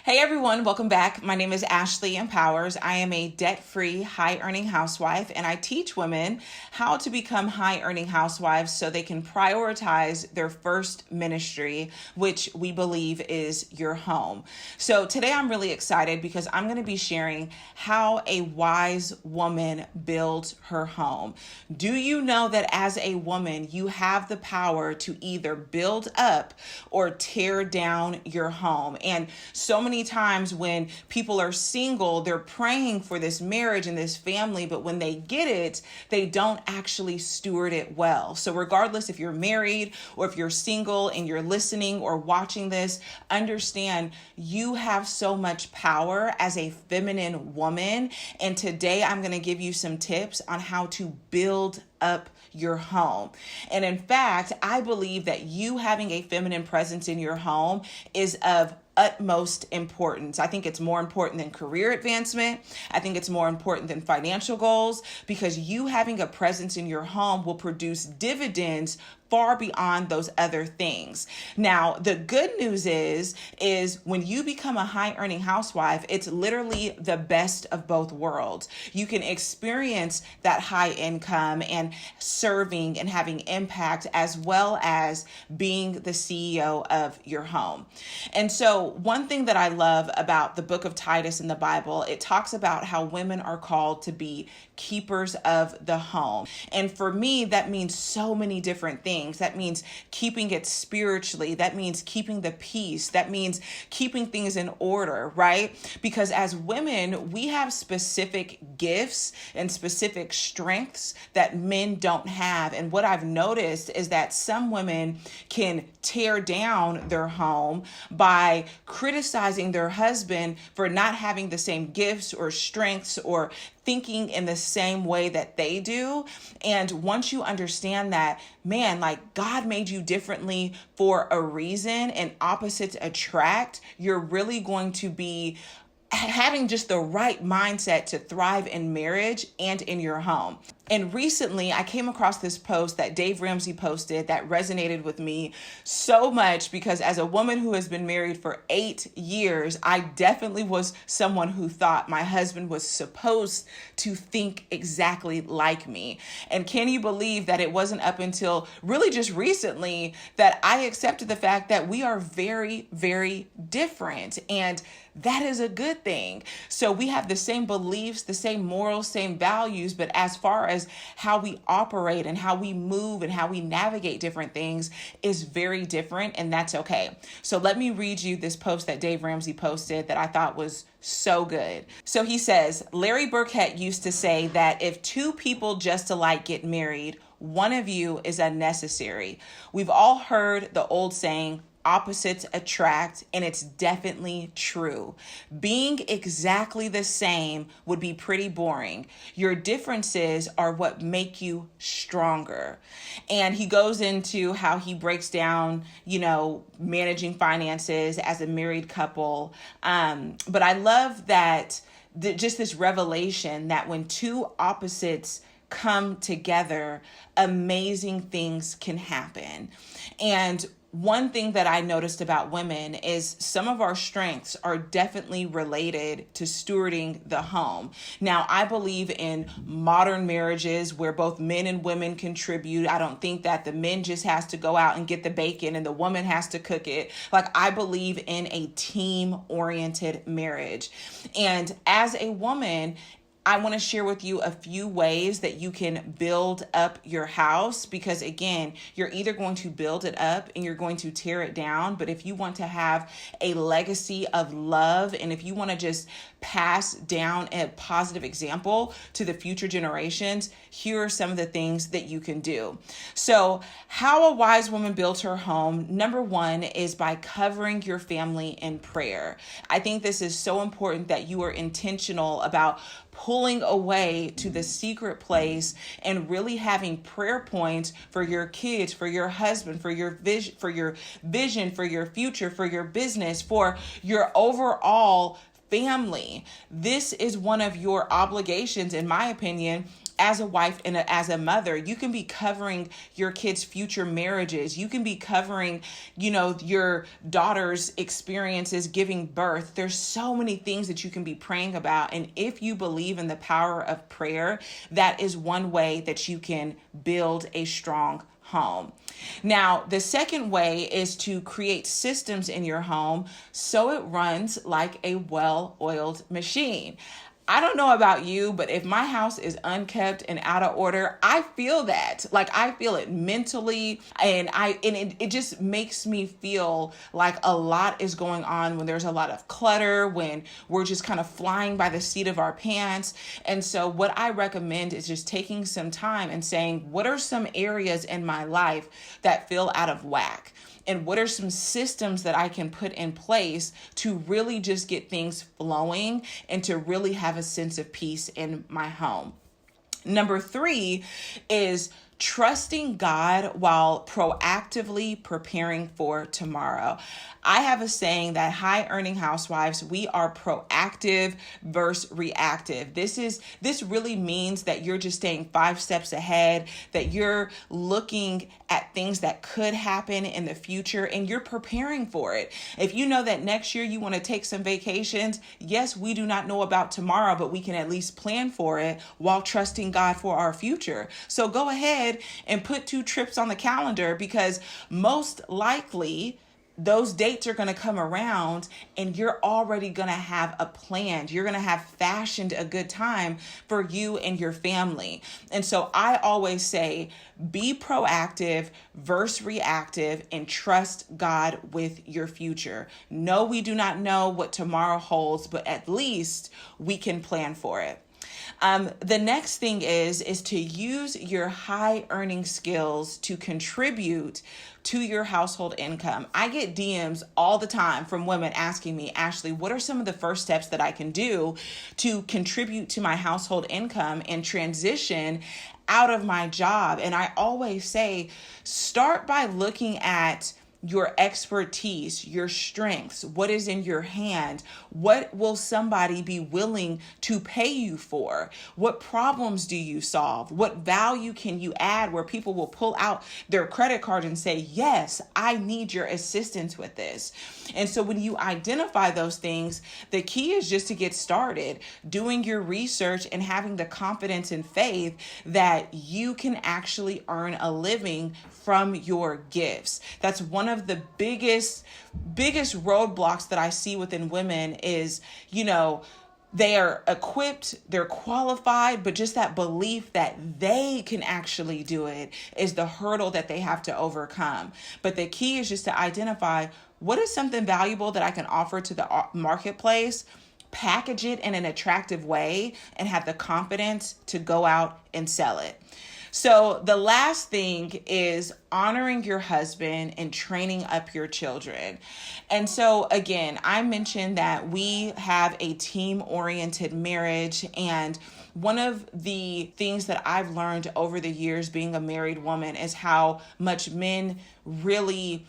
Hey everyone, welcome back. My name is Ashley Empowers. I am a debt-free, high-earning housewife, and I teach women how to become high-earning housewives so they can prioritize their first ministry, which we believe is your home. So today I'm really excited because I'm going to be sharing how a wise woman builds her home. Do you know that as a woman, you have the power to either build up or tear down your home? And so many times when people are single, they're praying for this marriage and this family, but when they get it, they don't actually steward it well. So regardless if you're married or if you're single and you're listening or watching this, understand you have so much power as a feminine woman. And today I'm going to give you some tips on how to build up your home. And in fact, I believe that you having a feminine presence in your home is of utmost importance. I think it's more important than career advancement. I think it's more important than financial goals, because you having a presence in your home will produce dividends far beyond those other things. Now, the good news is when you become a high earning housewife, it's literally the best of both worlds. You can experience that high income and serving and having impact, as well as being the CEO of your home. And so one thing that I love about the book of Titus in the Bible, it talks about how women are called to be keepers of the home. And for me, that means so many different things. That means keeping it spiritually. That means keeping the peace. That means keeping things in order, right? Because as women, we have specific gifts and specific strengths that men don't have. And what I've noticed is that some women can tear down their home by criticizing their husband for not having the same gifts or strengths or thinking in the same way that they do. And once you understand that, man, like God made you differently for a reason and opposites attract, you're really going to be having just the right mindset to thrive in marriage and in your home. And recently I came across this post that Dave Ramsey posted that resonated with me so much, because as a woman who has been married for 8 years, I definitely was someone who thought my husband was supposed to think exactly like me. And can you believe that it wasn't up until really just recently that I accepted the fact that we are very, very different. And that is a good thing. So we have the same beliefs, the same morals, same values, but as far as how we operate and how we move and how we navigate different things is very different, and that's okay. So let me read you this post that Dave Ramsey posted that I thought was so good. So he says, Larry Burkett used to say that if two people just alike get married, one of you is unnecessary. We've all heard the old saying, opposites attract, and it's definitely true. Being exactly the same would be pretty boring. Your differences are what make you stronger. And he goes into how he breaks down, managing finances as a married couple. But I love that just this revelation that when two opposites come together, amazing things can happen. And one thing that I noticed about women is some of our strengths are definitely related to stewarding the home. Now, I believe in modern marriages where both men and women contribute. I don't think that the men just has to go out and get the bacon and the woman has to cook it. Like, I believe in a team-oriented marriage. And as a woman, I want to share with you a few ways that you can build up your house, because again, you're either going to build it up and you're going to tear it down. But if you want to have a legacy of love, and if you want to just pass down a positive example to the future generations, here are some of the things that you can do. So how a wise woman builds her home, number one, is by covering your family in prayer. I think this is so important that you are intentional about pulling away to the secret place and really having prayer points for your kids, for your husband, for your vision, for your future, for your business, for your overall family. This is one of your obligations, in my opinion, as a wife and as a mother, you can be covering your kids' future marriages. You can be covering, your daughter's experiences giving birth. There's so many things that you can be praying about. And if you believe in the power of prayer, that is one way that you can build a strong home. Now, the second way is to create systems in your home so it runs like a well-oiled machine. I don't know about you, but if my house is unkept and out of order, I feel that. Like, I feel it mentally, and it just makes me feel like a lot is going on when there's a lot of clutter, when we're just kind of flying by the seat of our pants. And so what I recommend is just taking some time and saying, what are some areas in my life that feel out of whack? And what are some systems that I can put in place to really just get things flowing and to really have a sense of peace in my home? Number 3 is trusting God while proactively preparing for tomorrow. I have a saying that high earning housewives, we are proactive versus reactive. This really means that you're just staying 5 steps ahead, that you're looking at things that could happen in the future and you're preparing for it. If you know that next year you want to take some vacations, yes, we do not know about tomorrow, but we can at least plan for it while trusting God for our future. So go ahead and put 2 trips on the calendar, because most likely those dates are going to come around and you're already going to have a plan. You're going to have fashioned a good time for you and your family. And so I always say, be proactive versus reactive and trust God with your future. No, we do not know what tomorrow holds, but at least we can plan for it. The next thing is to use your high earning skills to contribute to your household income. I get DMs all the time from women asking me, Ashley, what are some of the first steps that I can do to contribute to my household income and transition out of my job? And I always say, start by looking at your expertise, your strengths, what is in your hand, what will somebody be willing to pay you for? What problems do you solve? What value can you add where people will pull out their credit card and say, yes, I need your assistance with this. And so when you identify those things, the key is just to get started, doing your research and having the confidence and faith that you can actually earn a living from your gifts. That's one of the biggest roadblocks that I see within women is, they are equipped, they're qualified, but just that belief that they can actually do it is the hurdle that they have to overcome. But the key is just to identify, what is something valuable that I can offer to the marketplace, package it in an attractive way, and have the confidence to go out and sell it. So the last thing is honoring your husband and training up your children. And so again, I mentioned that we have a team-oriented marriage, and one of the things that I've learned over the years being a married woman is how much men really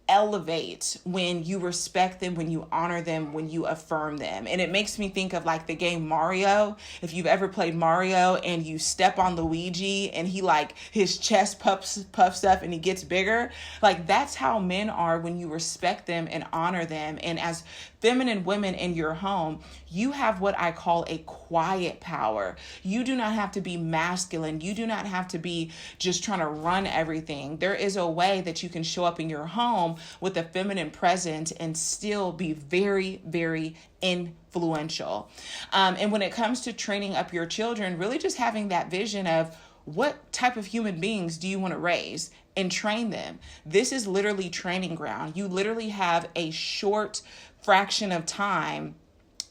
elevate when you respect them, when you honor them, when you affirm them. And it makes me think of like the game Mario. If you've ever played Mario and you step on Luigi and he his chest puffs up and he gets bigger, that's how men are when you respect them and honor them. And as feminine women in your home, you have what I call a quiet power. You do not have to be masculine. You do not have to be just trying to run everything. There is a way that you can show up in your home with a feminine presence and still be very, very influential. And when it comes to training up your children, really just having that vision of what type of human beings do you want to raise and train them. This is literally training ground. You literally have a short fraction of time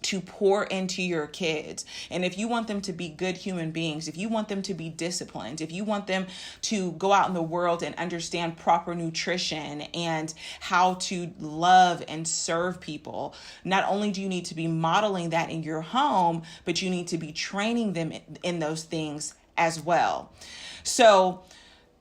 to pour into your kids. And if you want them to be good human beings, if you want them to be disciplined, if you want them to go out in the world and understand proper nutrition and how to love and serve people, not only do you need to be modeling that in your home, but you need to be training them in those things as well. So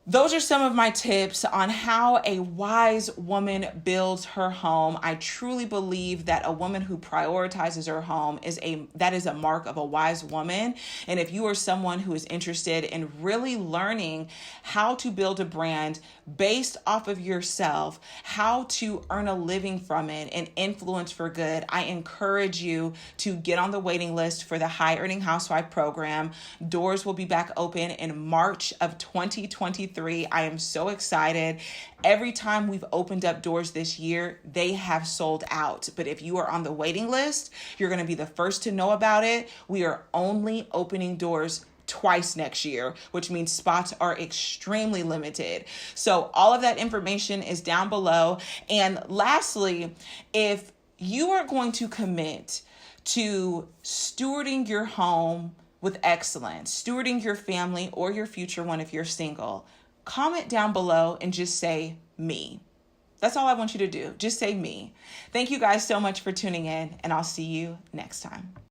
those are some of my tips on how a wise woman builds her home. I truly believe that a woman who prioritizes her home is a mark of a wise woman. And if you are someone who is interested in really learning how to build a brand based off of yourself, how to earn a living from it and influence for good, I encourage you to get on the waiting list for the High Earning Housewife program. Doors will be back open in March of 2023. I am so excited. Every time we've opened up doors this year, they have sold out. But if you are on the waiting list, you're going to be the first to know about it. We are only opening doors twice next year, which means spots are extremely limited. So all of that information is down below. And lastly, if you are going to commit to stewarding your home with excellence, stewarding your family or your future one if you're single, comment down below and just say me. That's all I want you to do. Just say me. Thank you guys so much for tuning in, and I'll see you next time.